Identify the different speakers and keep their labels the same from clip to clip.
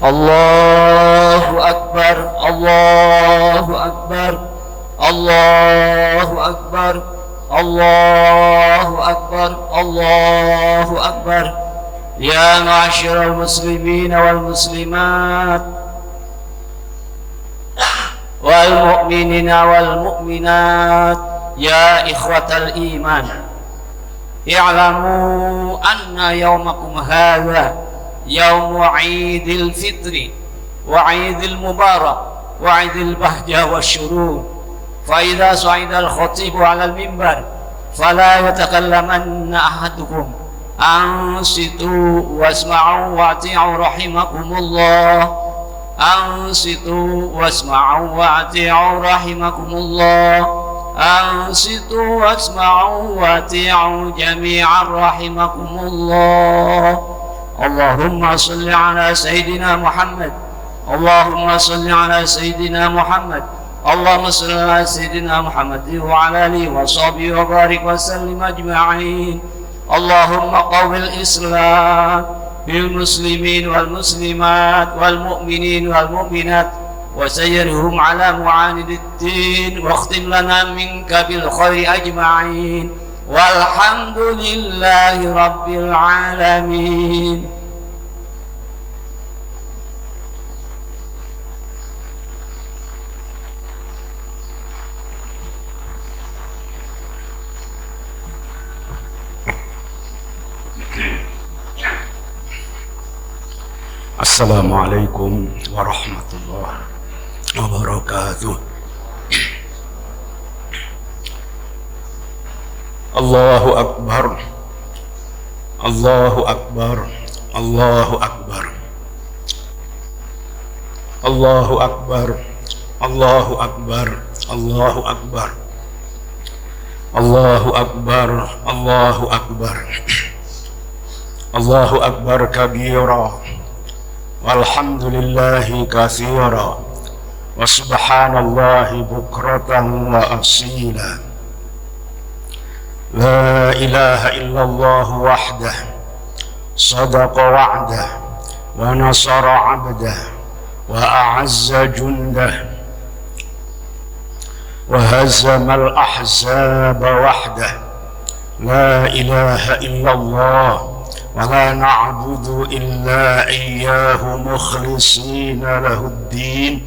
Speaker 1: الله أكبر الله أكبر الله أكبر الله أكبر الله أكبر. يا معشر المسلمين والمسلمات والمؤمنين والمؤمنات، يا إخوة الإيمان، اعلموا أن يومكم هذا يوم عيد الفطر وعيد المبارك وعيد البهجة والسرور. فإذا صعد الخطيب على المنبر فلا يتكلمن أحدكم، أنصتوا واسمعوا وأطيعوا رحمكم الله، أنصتوا واسمعوا وأطيعوا رحمكم الله، أنصتوا واسمعوا وأطيعوا جميعا رحمكم الله. اللهم صل على سيدنا محمد، اللهم صل على سيدنا محمد، اللهم صل على سيدنا محمد وعلى آله وصحبه وبارك وسلم أجمعين. اللهم قوم الإسلام بالمسلمين والمسلمات والمؤمنين والمؤمنات وسيرهم على معاند الدين، واختم لنا منك بالخير أجمعين، والحمد لله رب العالمين.
Speaker 2: Assalamualaikum warahmatullahi wabarakatuh. Allahu Akbar, Allahu Akbar, Allahu Akbar, Allahu Akbar, Allahu Akbar, Allahu Akbar, Allahu Akbar, Allahu Akbar, Allahu Akbar kabira, walhamdulillahi katsira, wa subhanallahi bukratan wa asila. La ilaha illallah wahdah, sadaqa wa'dah, wa nasara 'abdah, wa a'azza jundah, wa hazama al-ahzaba wahdah. La ilaha illallah wa la na'budu illa iyyahu mukhlishina lahuddin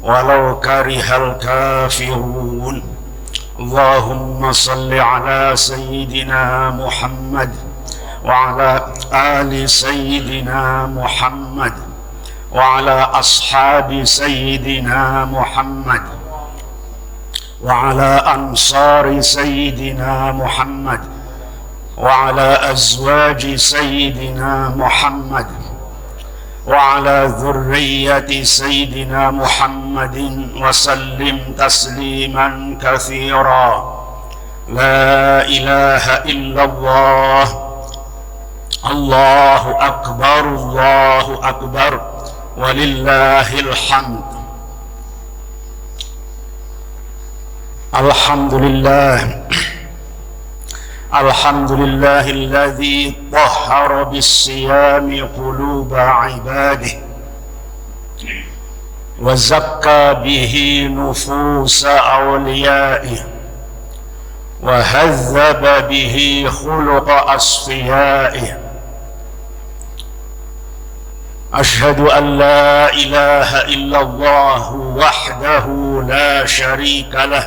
Speaker 2: walau karihal kafirun. Allahumma salli ala sayyidina Muhammad wa ala ali sayyidina Muhammad wa ala ashabi sayyidina Muhammad wa ala ansari sayyidina Muhammad wa ala azwaji sayyidina Muhammad wa ala dhurriyyati sayyidina Muhammadin wa sallim tasliman katsira. La ilaha illallah, Allahu akbar, Allahu akbar, walillahil hamd. Alhamdulillah, alhamdulillahilladzi tahhara bis-siyami quluba ibadihi wa zakka bihi nufusa awliya'ihi wa hazzaba bihi khuluqa asfiya'ihi. Ashhadu an la ilaha illallah wahdahu la sharika lah,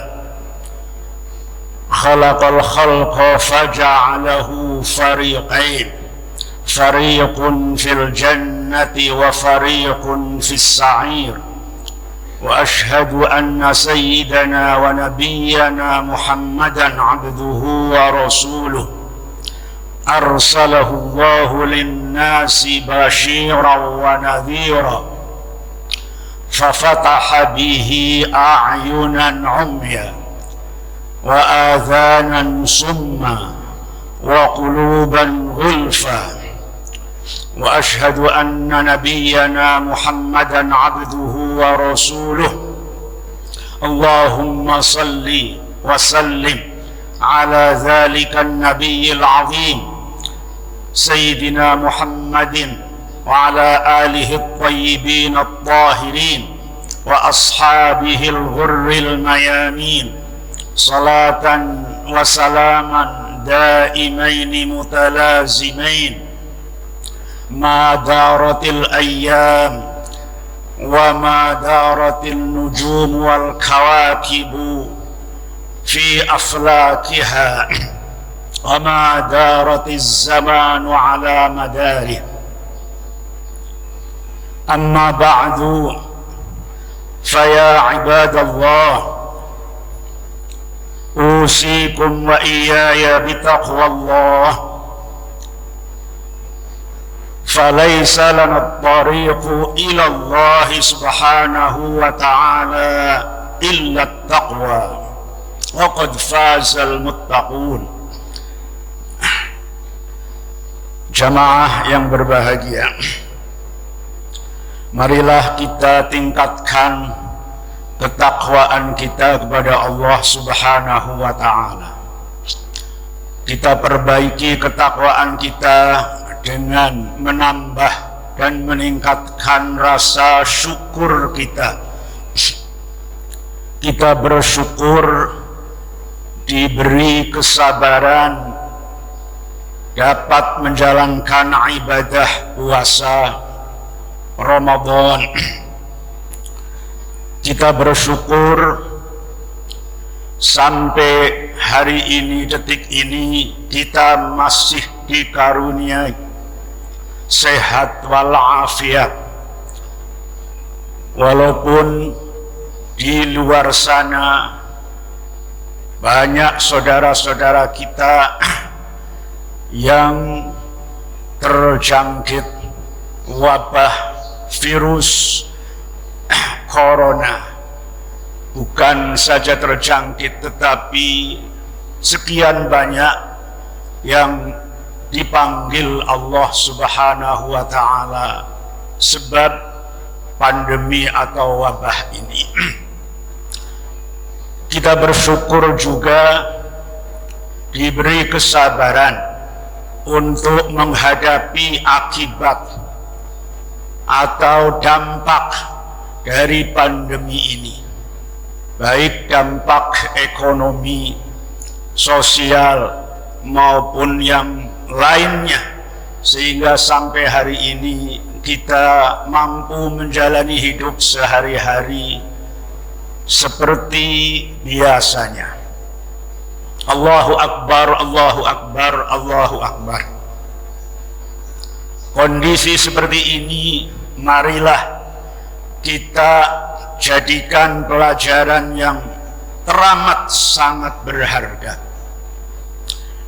Speaker 2: khalaqal khalqa faja'alahu fariqain, fariqun fil jannati wa fariqun fis sa'ir. Wa ashhadu anna sayyidana wa nabiyyana Muhammadan abduhu wa rasuluh, arsalahu Allahu lin-nasi bashiran wa nadhira, fafataha bihi a'yunan 'umya wa adhanan summa wa quluban ghulfa. Wa ashhadu anna nabiyyana Muhammadan abduhu wa rasuluh. Allahumma salli wa sallim ala dhalika an-nabiyyil azim sayyidina Muhammadin وعلى آله الطيبين الطاهرين وأصحابه الغر الميامين صلاة وسلاما دائمين متلازمين ما دارت الأيام وما دارت النجوم والكواكب في أفلاكها وما دارت الزمان على مداره. أما بعد فيا عباد الله أوصيكم وإياي بتقوى الله فليس لنا الطريق إلى الله سبحانه وتعالى إلا التقوى وقد فاز المتقون. Jamaah yang berbahagia, marilah kita tingkatkan ketakwaan kita kepada Allah Subhanahu wa Ta'ala. Kita perbaiki ketakwaan kita dengan menambah dan meningkatkan rasa syukur kita. Kita bersyukur diberi kesabaran dapat menjalankan ibadah puasa Ramadan. Kita bersyukur sampai hari ini, detik ini, kita masih dikaruniai sehat walafiat. Walaupun di luar sana banyak saudara-saudara kita yang terjangkit wabah virus corona, bukan saja terjangkit tetapi sekian banyak yang dipanggil Allah Subhanahu wa Ta'ala sebab pandemi atau wabah ini. Kita bersyukur juga diberi kesabaran untuk menghadapi akibat atau dampak dari pandemi ini, baik dampak ekonomi, sosial maupun yang lainnya, sehingga sampai hari ini kita mampu menjalani hidup sehari-hari seperti biasanya. Allahu Akbar, Allahu Akbar, Allahu Akbar. Kondisi seperti ini marilah kita jadikan pelajaran yang teramat sangat berharga,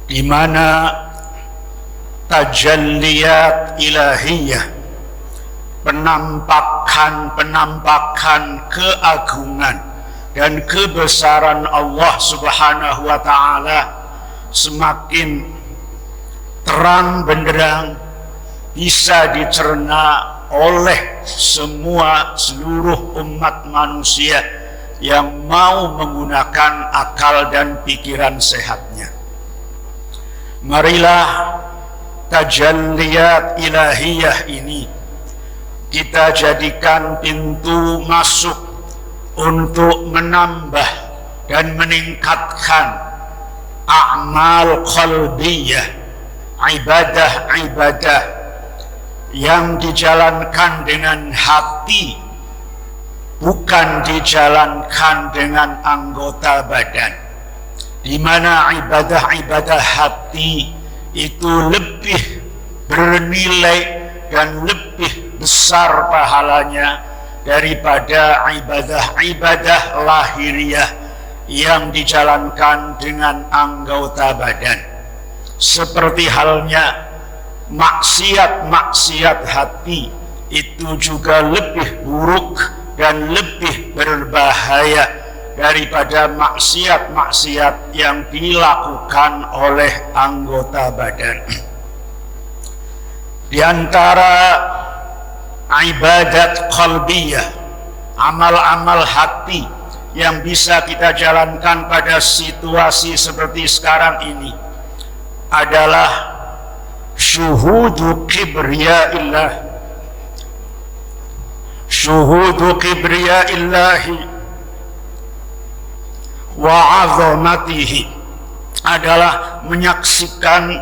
Speaker 2: di mana tajalliyat ilahiyah, penampakan keagungan dan kebesaran Allah Subhanahu wa Ta'ala semakin terang benderang bisa dicerna oleh seluruh umat manusia yang mau menggunakan akal dan pikiran sehatnya. Marilah tajalliyat ilahiyah ini kita jadikan pintu masuk untuk menambah dan meningkatkan a'mal qalbiyah, ibadah-ibadah yang dijalankan dengan hati, bukan dijalankan dengan anggota badan, di mana ibadah-ibadah hati itu lebih bernilai dan lebih besar pahalanya daripada ibadah-ibadah lahiriah yang dijalankan dengan anggota badan. Seperti halnya maksiat-maksiat hati itu juga lebih buruk dan lebih berbahaya daripada maksiat-maksiat yang dilakukan oleh anggota badan. Di antara ibadat qalbiyah, amal-amal hati yang bisa kita jalankan pada situasi seperti sekarang ini adalah syuhudu kibriya'illah syuhudu kibriyaillahi wa azamatihi, adalah menyaksikan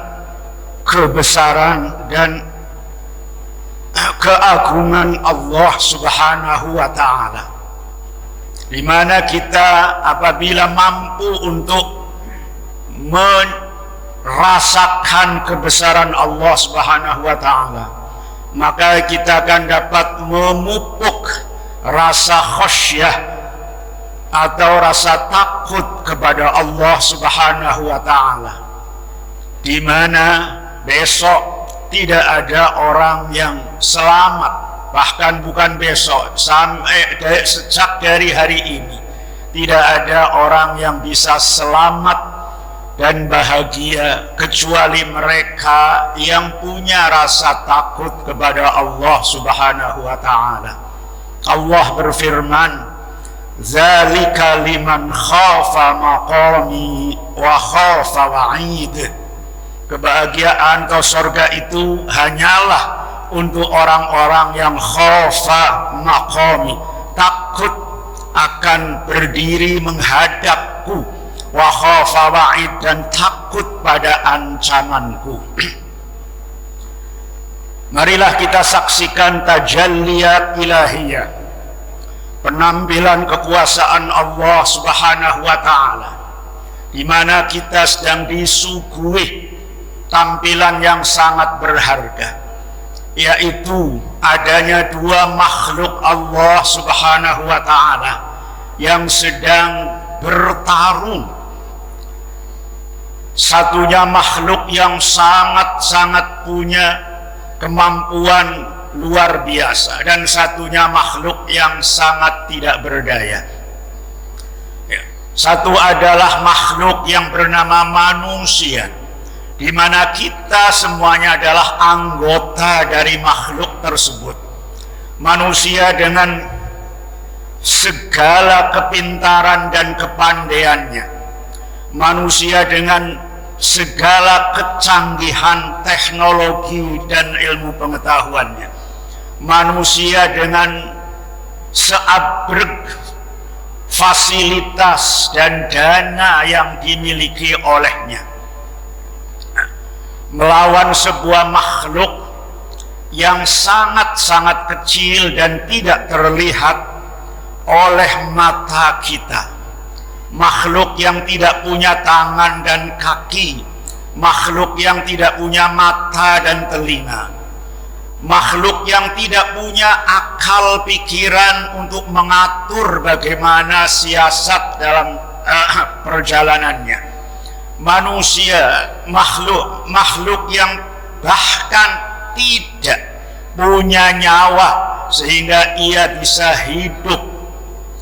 Speaker 2: kebesaran dan keagungan Allah Subhanahu wa ta'ala, di mana kita apabila mampu untuk merasakan kebesaran Allah Subhanahu wa ta'ala, maka kita akan dapat memupuk rasa khasyah atau rasa takut kepada Allah Subhanahu wa ta'ala, di mana besok tidak ada orang yang selamat, bahkan bukan besok, sejak dari hari ini tidak ada orang yang bisa selamat dan bahagia kecuali mereka yang punya rasa takut kepada Allah Subhanahu wa ta'ala. Allah berfirman, "Dzalika liman khafa maqami wa khafa wa'id." Kebahagiaan atau surga itu hanyalah untuk orang-orang yang khafa maqami, takut akan berdiri menghadapku, wa khafa wa'id, dan takut pada ancamanku. Marilah kita saksikan tajalliyat ilahiyah, penampilan kekuasaan Allah Subhanahu wa ta'ala, di mana kita sedang disuguhi tampilan yang sangat berharga, yaitu adanya dua makhluk Allah Subhanahu wa ta'ala yang sedang bertarung. Satunya makhluk yang sangat-sangat punya kemampuan luar biasa, dan satunya makhluk yang sangat tidak berdaya. Satu adalah makhluk yang bernama manusia, di mana kita semuanya adalah anggota dari makhluk tersebut. Manusia dengan segala kepintaran dan kepandaiannya, manusia dengan segala kecanggihan teknologi dan ilmu pengetahuannya, manusia dengan seabrek fasilitas dan dana yang dimiliki olehnya, melawan sebuah makhluk yang sangat-sangat kecil dan tidak terlihat oleh mata kita, makhluk yang tidak punya tangan dan kaki, makhluk yang tidak punya mata dan telinga, makhluk yang tidak punya akal pikiran untuk mengatur bagaimana siasat dalam perjalanannya. Manusia, makhluk yang bahkan tidak punya nyawa sehingga ia bisa hidup.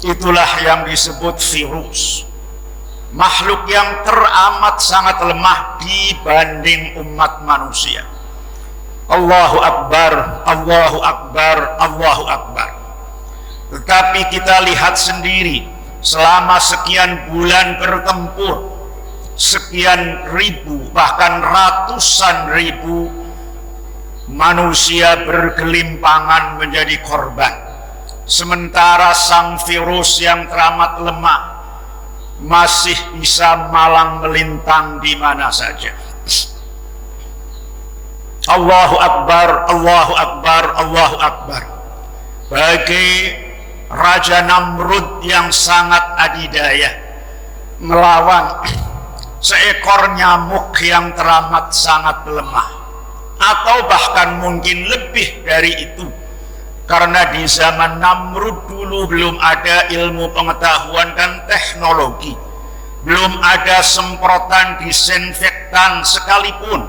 Speaker 2: Itulah yang disebut virus. Makhluk yang teramat sangat lemah dibanding umat manusia. Allahu Akbar, Allahu Akbar, Allahu Akbar. Tetapi kita lihat sendiri, selama sekian bulan bertempur, sekian ribu bahkan ratusan ribu manusia bergelimpangan menjadi korban, sementara sang virus yang teramat lemah masih bisa malang melintang di mana saja. Allahu Akbar, Allahu Akbar, Allahu Akbar. Bagi Raja Namrud yang sangat adidaya melawan seekor nyamuk yang teramat sangat lemah, atau bahkan mungkin lebih dari itu, karena di zaman Namrud dulu belum ada ilmu pengetahuan dan teknologi, belum ada semprotan disinfektan sekalipun,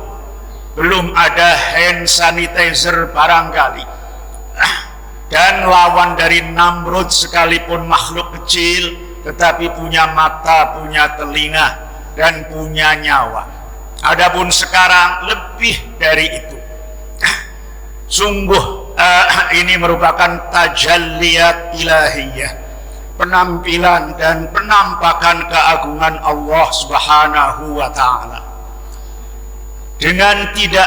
Speaker 2: belum ada hand sanitizer barangkali, dan lawan dari Namrud sekalipun makhluk kecil tetapi punya mata, punya telinga, dan punya nyawa. Adapun sekarang lebih dari itu. Sungguh ini merupakan tajalliyat ilahiyah, penampilan dan penampakan keagungan Allah Subhanahu wa ta'ala. Dengan tidak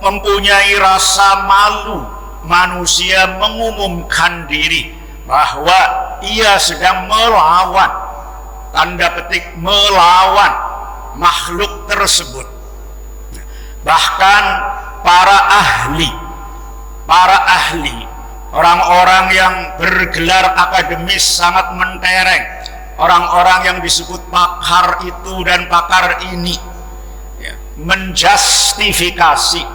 Speaker 2: mempunyai rasa malu manusia mengumumkan diri bahwa ia sedang melawan, tanda petik melawan makhluk tersebut. Bahkan para ahli, orang-orang yang bergelar akademis sangat mentereng, orang-orang yang disebut pakar itu dan pakar ini, menjustifikasi,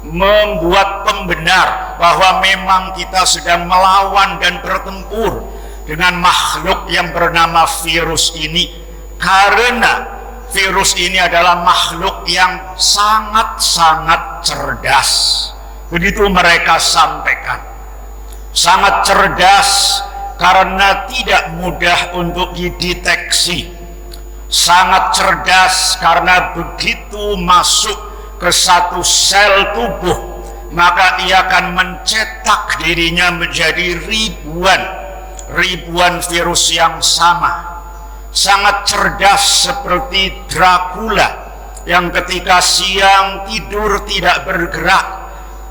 Speaker 2: membuat pembenar bahwa memang kita sedang melawan dan bertempur dengan makhluk yang bernama virus ini, karena virus ini adalah makhluk yang sangat-sangat cerdas. Begitu mereka sampaikan, sangat cerdas karena tidak mudah untuk dideteksi, sangat cerdas karena begitu masuk ke satu sel tubuh maka ia akan mencetak dirinya menjadi ribuan virus yang sama. Sangat cerdas seperti Dracula yang ketika siang tidur tidak bergerak,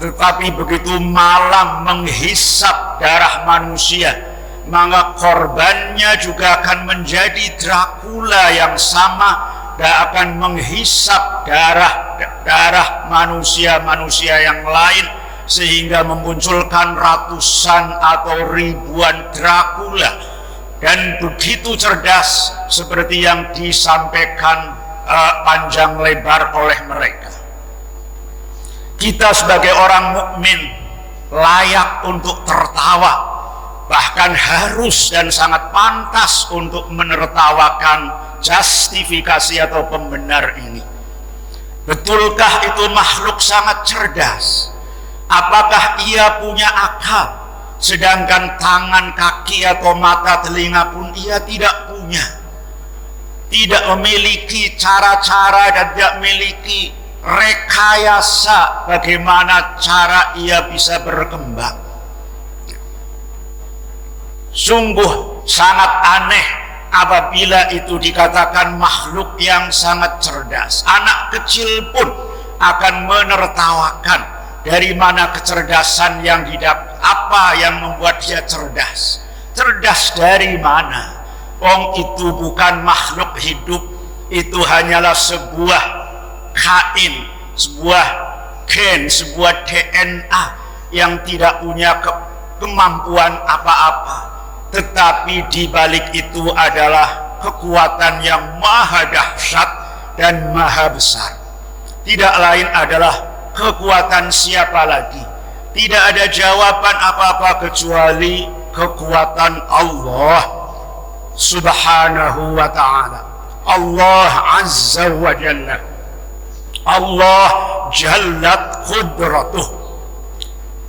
Speaker 2: tetapi begitu malam menghisap darah manusia, maka korbannya juga akan menjadi Dracula yang sama dan akan menghisap darah manusia yang lain, sehingga memunculkan ratusan atau ribuan Dracula. Dan begitu cerdas seperti yang disampaikan panjang lebar oleh mereka. Kita sebagai orang mukmin layak untuk tertawa, bahkan harus dan sangat pantas untuk menertawakan justifikasi atau pembenar ini. Betulkah itu makhluk sangat cerdas? Apakah ia punya akal? Sedangkan tangan, kaki, atau mata, telinga pun ia tidak punya. Tidak memiliki cara-cara dan tidak memiliki rekayasa bagaimana cara ia bisa berkembang. Sungguh sangat aneh apabila itu dikatakan makhluk yang sangat cerdas. Anak kecil pun akan menertawakan dari mana kecerdasan yang didapat, apa yang membuat dia cerdas. Cerdas dari mana? Itu bukan makhluk hidup, itu hanyalah sebuah kain, sebuah gen, sebuah DNA yang tidak punya kemampuan apa-apa. Tetapi di balik itu adalah kekuatan yang maha dahsyat dan maha besar. Tidak lain adalah kekuatan siapa lagi? Tidak ada jawaban apa-apa kecuali kekuatan Allah Subhanahu wa ta'ala. Allah Azza wa Jalla. Allah Jallat Qudratuh.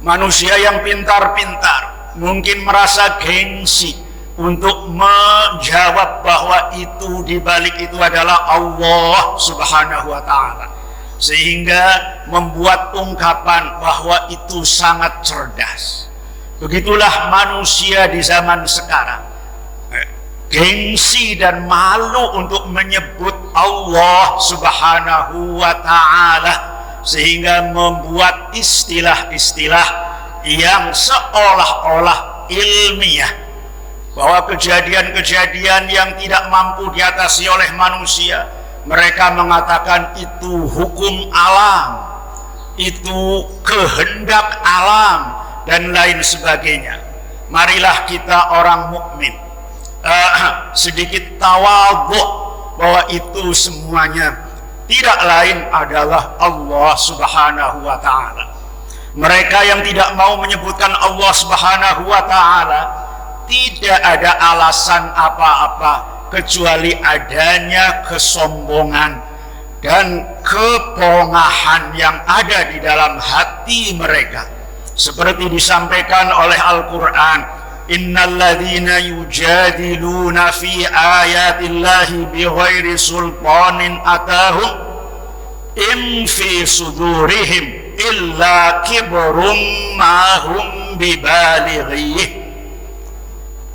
Speaker 2: Manusia yang pintar-pintar mungkin merasa gengsi untuk menjawab bahwa itu di balik itu adalah Allah Subhanahu wa ta'ala, sehingga membuat ungkapan bahwa itu sangat cerdas. Begitulah manusia di zaman sekarang, gengsi dan malu untuk menyebut Allah Subhanahu wa ta'ala, sehingga membuat istilah-istilah yang seolah-olah ilmiah, bahwa kejadian-kejadian yang tidak mampu diatasi oleh manusia, mereka mengatakan itu hukum alam, itu kehendak alam, dan lain sebagainya. Marilah kita orang mukmin sedikit tawadhu bahwa itu semuanya tidak lain adalah Allah Subhanahu wa ta'ala. Mereka yang tidak mau menyebutkan Allah Subhanahu wa ta'ala tidak ada alasan apa-apa kecuali adanya kesombongan dan kepongahan yang ada di dalam hati mereka, seperti disampaikan oleh Al-Quran, innalladzina yujadiluna fi ayatillahi bighairi sultanin atahum in fi sudurihim illa kibrum ma hum bibalighi.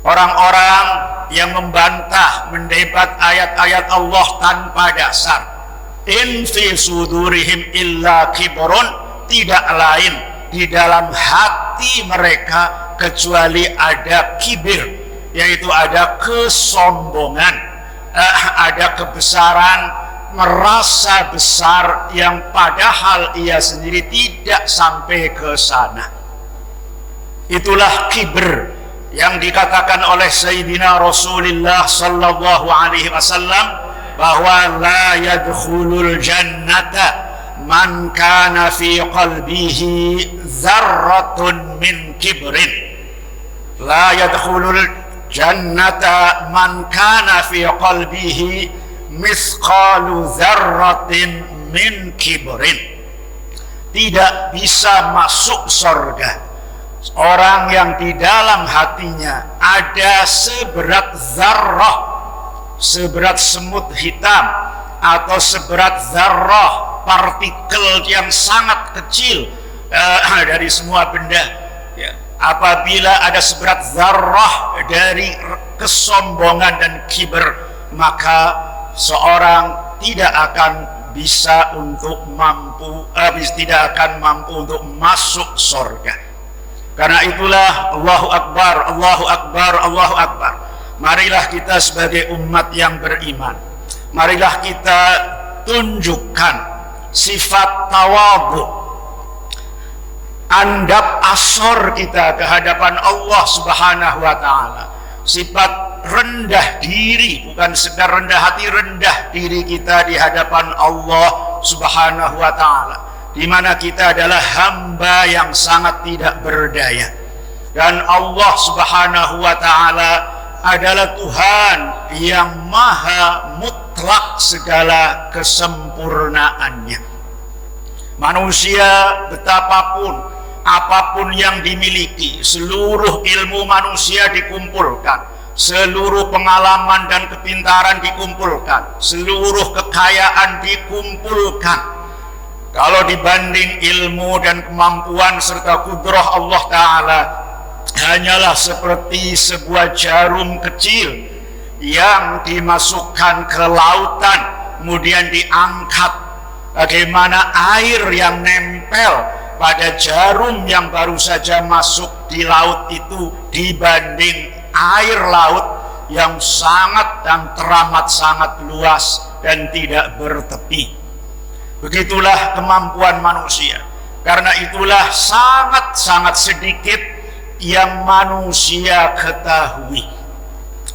Speaker 2: Orang-orang yang membantah, mendebat ayat-ayat Allah tanpa dasar, in fi sudurihim illa kibrun, tidak lain di dalam hati hati mereka kecuali ada kibir, yaitu ada kesombongan, ada kebesaran, merasa besar yang padahal ia sendiri tidak sampai ke sana. Itulah kibir yang dikatakan oleh Sayyidina Rasulullah sallallahu alaihi wasallam bahwa la yadkhulul jannata man kana fi qalbihi dzarratun min kibrin. La yadkhulul jannata man kana fi qalbihi misqalu dzarratin min kibrin. Tidak bisa masuk surga orang yang di dalam hatinya ada seberat zarrah, seberat semut hitam, atau seberat zarrah, partikel yang sangat kecil dari semua benda. Apabila ada seberat zarrah dari kesombongan dan kibir, maka seorang tidak akan bisa untuk tidak akan mampu untuk masuk surga. Karena itulah Allahu Akbar, Allahu Akbar, Allahu Akbar. Marilah kita sebagai umat yang beriman, marilah kita tunjukkan sifat tawadhu, andap asor kita ke hadapan Allah Subhanahu wa ta'ala. Sifat rendah diri, bukan sekedar rendah hati, rendah diri kita di hadapan Allah Subhanahu wa ta'ala, di mana kita adalah hamba yang sangat tidak berdaya, dan Allah Subhanahu wa ta'ala adalah Tuhan yang maha mutlak segala kesempurnaannya. Manusia betapapun, apapun yang dimiliki, seluruh ilmu manusia dikumpulkan, seluruh pengalaman dan kepintaran dikumpulkan, seluruh kekayaan dikumpulkan, kalau dibanding ilmu dan kemampuan serta kudrah Allah Ta'ala, hanyalah seperti sebuah jarum kecil yang dimasukkan ke lautan, kemudian diangkat. Bagaimana air yang nempel pada jarum yang baru saja masuk di laut itu dibanding air laut yang sangat dan teramat sangat luas dan tidak bertepi. Begitulah kemampuan manusia. Karena itulah sangat-sangat sedikit yang manusia ketahui.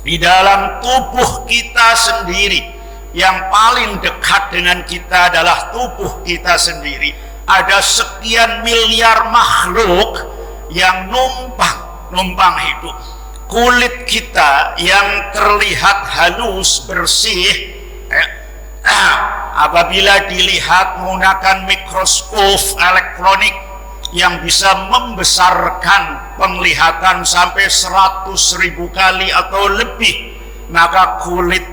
Speaker 2: Di dalam tubuh kita sendiri, yang paling dekat dengan kita adalah tubuh kita sendiri, ada sekian miliar makhluk yang numpang hidup. Kulit kita yang terlihat halus, bersih, apabila dilihat menggunakan mikroskop elektronik yang bisa membesarkan penglihatan sampai 100.000 kali atau lebih, maka kulit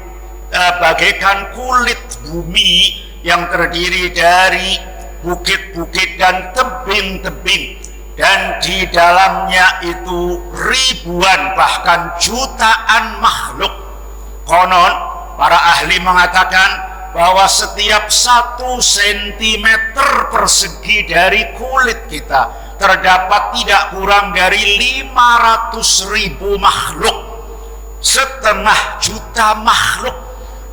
Speaker 2: bagaikan kulit bumi yang terdiri dari bukit-bukit dan tebing-tebing, dan di dalamnya itu ribuan bahkan jutaan makhluk. Konon para ahli mengatakan bahwa setiap 1 sentimeter persegi dari kulit kita terdapat tidak kurang dari 500.000 makhluk, 1,5 juta makhluk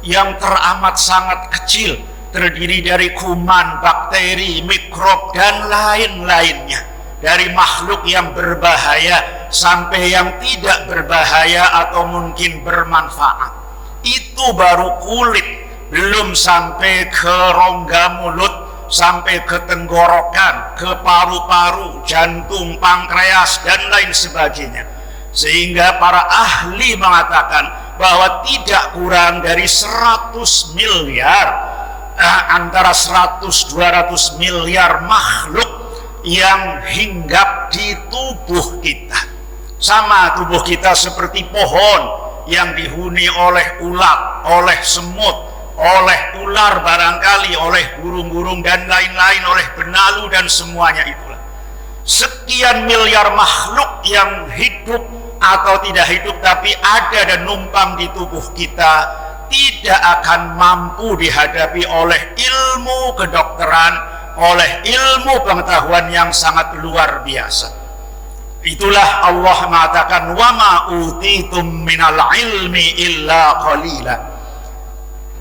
Speaker 2: yang teramat sangat kecil, terdiri dari kuman, bakteri, mikrob, dan lain-lainnya. Dari makhluk yang berbahaya sampai yang tidak berbahaya atau mungkin bermanfaat. Itu baru kulit, belum sampai ke rongga mulut, sampai ke tenggorokan, ke paru-paru, jantung, pankreas, dan lain sebagainya. Sehingga para ahli mengatakan bahwa tidak kurang dari 100 miliar, antara 100-200 miliar makhluk yang hinggap di tubuh kita. Sama tubuh kita seperti pohon yang dihuni oleh ulat, oleh semut, oleh ular barangkali, oleh burung-burung dan lain-lain, oleh benalu dan semuanya itulah. Sekian miliar makhluk yang hidup atau tidak hidup tapi ada dan numpang di tubuh kita, tidak akan mampu dihadapi oleh ilmu kedokteran, oleh ilmu pengetahuan yang sangat luar biasa. Itulah Allah mengatakan wa ma utitum minal ilmi illa qalila.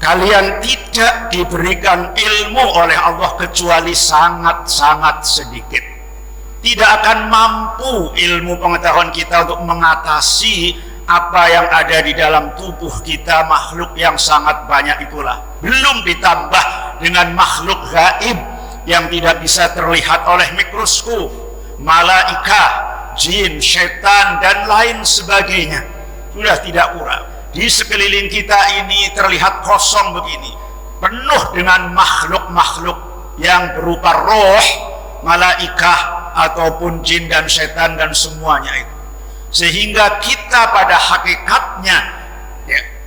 Speaker 2: Kalian tidak diberikan ilmu oleh Allah kecuali sangat-sangat sedikit. Tidak akan mampu ilmu pengetahuan kita untuk mengatasi apa yang ada di dalam tubuh kita, makhluk yang sangat banyak itulah. Belum ditambah dengan makhluk gaib yang tidak bisa terlihat oleh mikroskop, malaikah, jin, setan, dan lain sebagainya. Sudah tidak kurang. Di sekeliling kita ini terlihat kosong begini, penuh dengan makhluk-makhluk yang berupa roh, malaikah, ataupun jin dan setan dan semuanya itu. Sehingga kita pada hakikatnya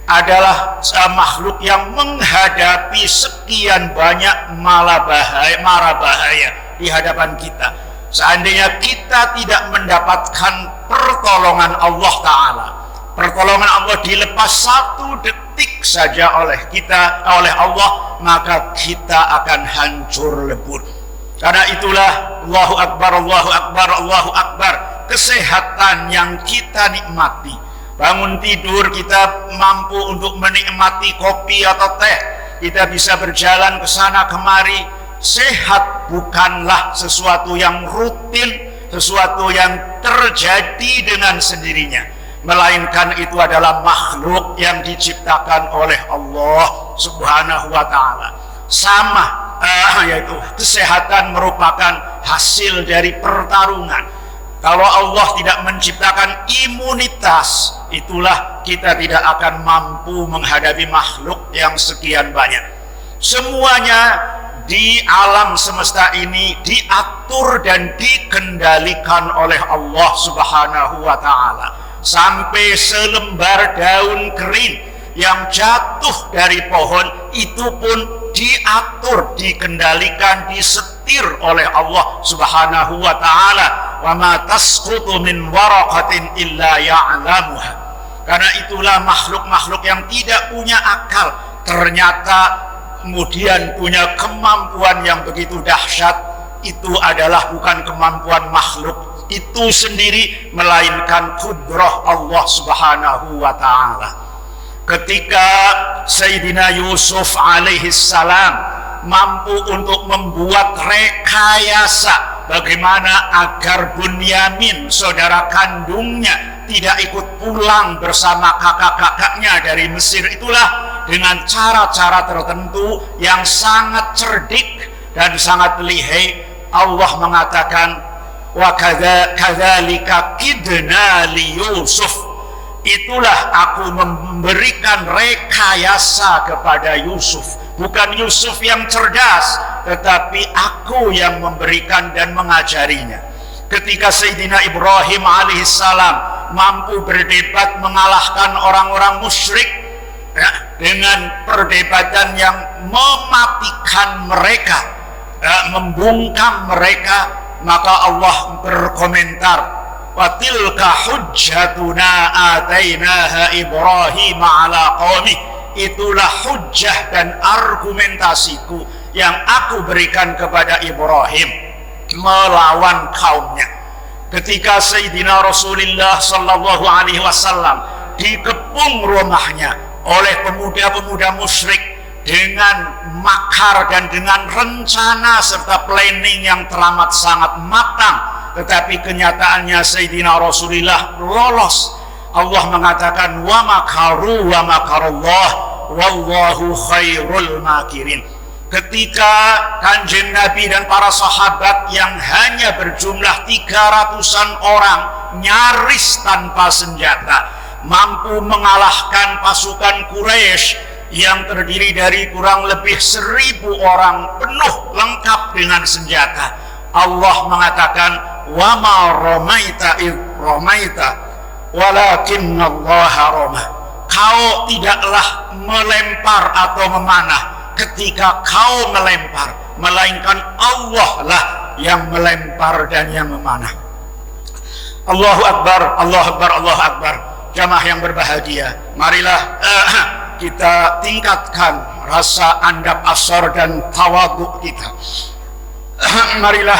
Speaker 2: adalah makhluk yang menghadapi sekian banyak mara bahaya di hadapan kita. Seandainya kita tidak mendapatkan pertolongan Allah Ta'ala, pertolongan Allah dilepas 1 detik saja oleh Allah, maka kita akan hancur lebur. Karena itulah Allahu Akbar, Allahu Akbar, Allahu Akbar, kesehatan yang kita nikmati. Bangun tidur kita mampu untuk menikmati kopi atau teh, kita bisa berjalan ke sana kemari. Sehat bukanlah sesuatu yang rutin, sesuatu yang terjadi dengan sendirinya, melainkan itu adalah makhluk yang diciptakan oleh Allah Subhanahu wa Ta'ala. Sama, yaitu kesehatan merupakan hasil dari pertarungan. Kalau Allah tidak menciptakan imunitas, itulah kita tidak akan mampu menghadapi makhluk yang sekian banyak. Semuanya di alam semesta ini diatur dan dikendalikan oleh Allah Subhanahu wa Ta'ala. Sampai selembar daun kering yang jatuh dari pohon itu pun diatur, dikendalikan, disetir oleh Allah Subhanahu wa Ta'ala. Wa ma tasqutu min waraqatin illa ya'lamuha. Karena itulah makhluk-makhluk yang tidak punya akal ternyata kemudian punya kemampuan yang begitu dahsyat. Itu adalah bukan kemampuan makhluk itu sendiri, melainkan kudrah Allah Subhanahu wa Ta'ala. Ketika Sayyidina Yusuf alaihissalam mampu untuk membuat rekayasa bagaimana agar Bunyamin, saudara kandungnya, tidak ikut pulang bersama kakak-kakaknya dari Mesir, itulah dengan cara-cara tertentu yang sangat cerdik dan sangat lihai. Allah mengatakan wa kadzalika kidna li Yusuf, itulah aku memberikan rekayasa kepada Yusuf. Bukan Yusuf yang cerdas, tetapi aku yang memberikan dan mengajarinya. Ketika Sayyidina Ibrahim alaihissalam mampu berdebat mengalahkan orang-orang musyrik dengan perdebatan yang mematikan mereka, membungkam mereka, maka Allah berkomentar, wa tilka hujjatuna atainaha Ibrahim ala qaumih, itulah hujjah dan argumentasiku yang aku berikan kepada Ibrahim melawan kaumnya. Ketika Sayyidina Rasulullah sallallahu alaihi wasallam dikepung rumahnya oleh pemuda-pemuda musyrik dengan makar dan dengan rencana serta planning yang teramat sangat matang, tetapi kenyataannya Sayyidina Rasulullah lolos. Allah mengatakan wa makaru wa makarullah wallahu khairul makirin. Ketika Kanjeng Nabi dan para sahabat yang hanya berjumlah 300-an orang nyaris tanpa senjata mampu mengalahkan pasukan Quraisy yang terdiri dari kurang lebih 1.000 orang penuh lengkap dengan senjata, Allah mengatakan wa ma ramaita id ramaita walakinnallaha rama. Kau tidaklah melempar atau memanah ketika kau melempar, melainkan Allah lah yang melempar dan yang memanah. Allahu Akbar, Allahu Akbar, Allahu Akbar. Jamaah yang berbahagia, marilah kita tingkatkan rasa andap asor dan tawadhu kita. Marilah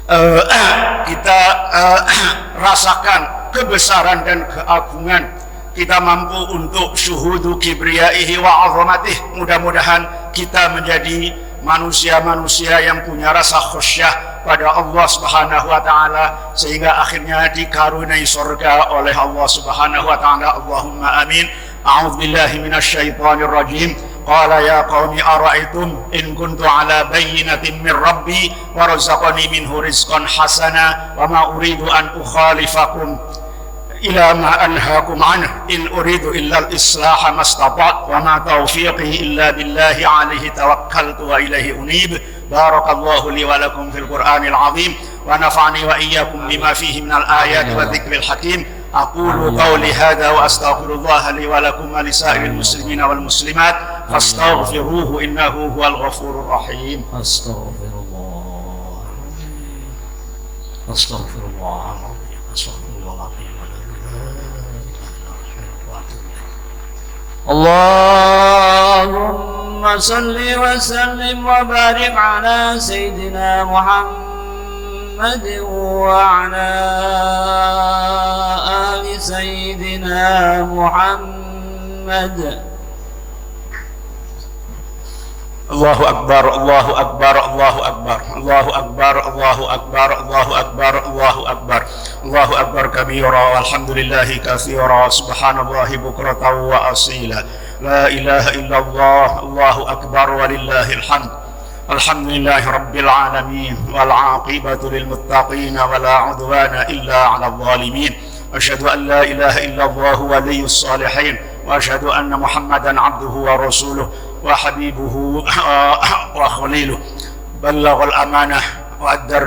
Speaker 2: kita rasakan kebesaran dan keagungan, kita mampu untuk syuhudu kibriyaihi wa azamatih. Mudah-mudahan kita menjadi manusia-manusia yang punya rasa khusyah pada Allah Subhanahu wa taala, sehingga akhirnya dikaruniai surga oleh Allah Subhanahu wa taala. Allahumma amin. A'udzu billahi minasyaitonir rajim. Qala ya qaumi ara'aytum in kuntu ala bayyinatin min rabbi wa razaqani minhu rizqan hasana wa ma uridu an ukhalifakum ila ma anhaakum anhu in uridu illa al-islaha mastata'tu wa ma tawfiqi illa billahi alayhi tawakkaltu wa ilayhi unib. Barakallahu li wa lakum fil Qur'anil azim wa nafa'ani wa iyyakum bima fihi minal ayati wa dzikril hakim. أقول قولي هذا وأستغفر الله لي ولكم ولسائر المسلمين والمسلمات فاستغفروه إنه هو الغفور الرحيم.
Speaker 1: أستغفر الله أستغفر الله العظيم أستغفر الله العظيم. اللهم صل وسلم وبارك على سيدنا محمد وعلى آل سيدنا محمد.
Speaker 2: الله أكبر الله أكبر الله أكبر الله أكبر الله أكبر الله أكبر الله أكبر الله أكبر كبيرا والحمد لله كثيرا سبحان الله بكرة وأصيلا لا إله إلا الله الله أكبر ولله الحمد. الحمد لله رب العالمين والعاقبة للمتقين ولا عدوان إلا على الظالمين. أشهد أن لا إله إلا الله ولي الصالحين وأشهد أن محمدا عبده ورسوله وحبيبه وخليله. بلغ الأمانة وأدى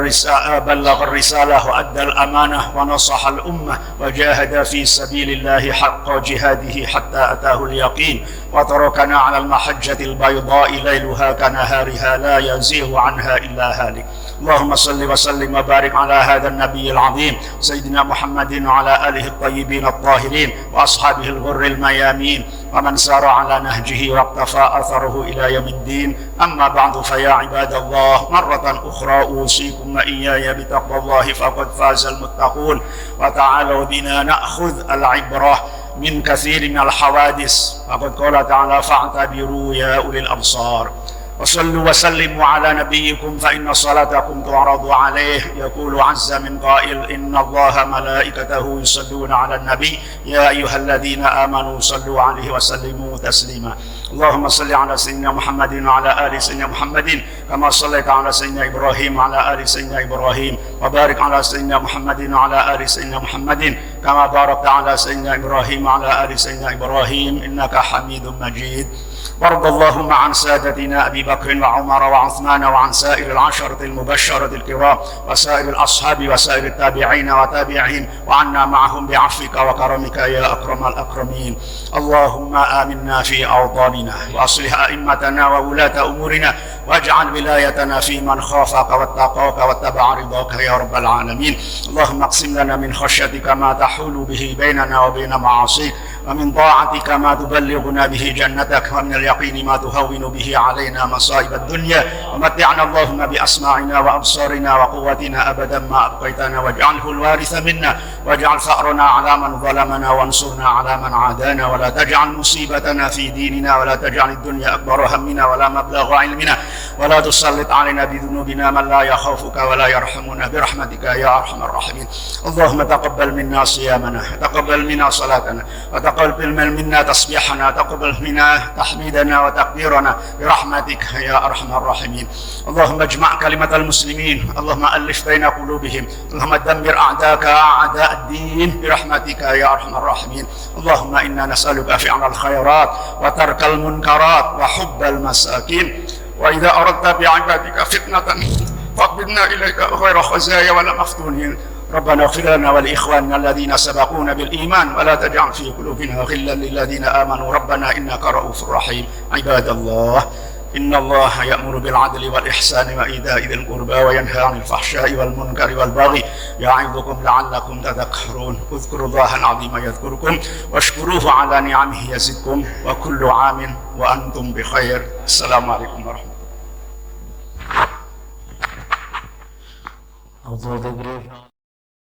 Speaker 2: بلغ الرسالة وأدى الأمانة ونصح الأمة وجاهد في سبيل الله حق جهاده حتى أتاه اليقين وتركنا على المحجة البيضاء ليلها كنهارها لا يزيغ عنها إلا هالك. اللهم صل وسلم وبارك على هذا النبي العظيم سيدنا محمد وعلى آله الطيبين الطاهرين وأصحابه الغر الميامين ومن سار على نهجه واقتفى أثره إلى يوم الدين. أما بعد فيا عباد الله مرة أخرى أوصيكم وإياي بتقوى الله فقد فاز المتقون. وتعالوا بنا نأخذ العبرة من كثير من الحوادث فقد قال تعالى فاعتبروا يا أولي الأبصار. وصلوا وسلموا على نبيكم فإن صلاتكم تعرض عليه. يقول عز من قائل إن الله ملائكته يصلون على النبي يا أيها الذين آمنوا صلوا عليه وسلموا تسليما. اللهم صل على سيدنا محمد وعلى آل سيدنا محمد كما صليت على سيدنا إبراهيم وعلى آل سيدنا إبراهيم وبارك على سيدنا محمد وعلى آل سيدنا محمد كما باركت على سيدنا إبراهيم وعلى آل سيدنا إبراهيم إنك حميد مجيد. وارض اللهم عن سادتنا أبي بكر وعمر وعثمان وعن سائر العشرة المبشرة الكرام وسائر الأصحاب وسائر التابعين وتابعين وعنا معهم بعفوك وكرمك يا أكرم الأكرمين. اللهم آمنا في أوطاننا وأصلح أئمتنا وولاة أمورنا واجعل ولايتنا في من خافك واتقاك واتبع رضاك يا رب العالمين. اللهم اقسم لنا من خشيتك ما تحول به بيننا وبين معاصيك ومن طاعتك ما تبلغنا به جنتك ومن اليقين ما تهون به علينا مصائب الدنيا ومتعنا اللهم بأسماعنا وأبصارنا وقوتنا أبدا ما أبقيتنا واجعله الوارث منا واجعل ثأرنا على من ظلمنا وانصرنا على من عادانا ولا تجعل مصيبتنا في ديننا ولا تجعل الدنيا أكبر همنا ولا مبلغ علمنا ولا تسلط علينا بذنوبنا من لا يخافك ولا يرحمنا برحمتك يا أرحم الراحمين. اللهم تقبل منا صيامنا تقبل منا صلاتنا وتقبل منا تسبيحنا تقبل منا تحميدنا وتكبيرنا برحمتك يا أرحم الراحمين. اللهم اجمع كلمة المسلمين اللهم ألف بين قلوبهم اللهم دمر أعداءك أعداء الدين برحمتك يا أرحم الراحمين. اللهم إنا نسألك فعل الخيرات وترك المنكرات وحب المساكين وإذا أردت بعبادك فتنة فاقبضنا إليك غير خزايا ولا مفتونين. ربنا اغفر لنا ولإخواننا الذين سبقونا بالإيمان ولا تجعل في قلوبنا غلا للذين آمنوا ربنا إنك رؤوف رحيم. عباد الله إن الله يأمر بالعدل والإحسان وإيتاء ذي القربى وينهى عن الفحشاء والمنكر والبغي يعظكم لعلكم تذكرون. اذكروا الله العظيم يذكركم واشكروه على نعمه يزدكم وكل عام وأنتم بخير. السلام عليكم ورحمة الله.
Speaker 1: حوض ذكرك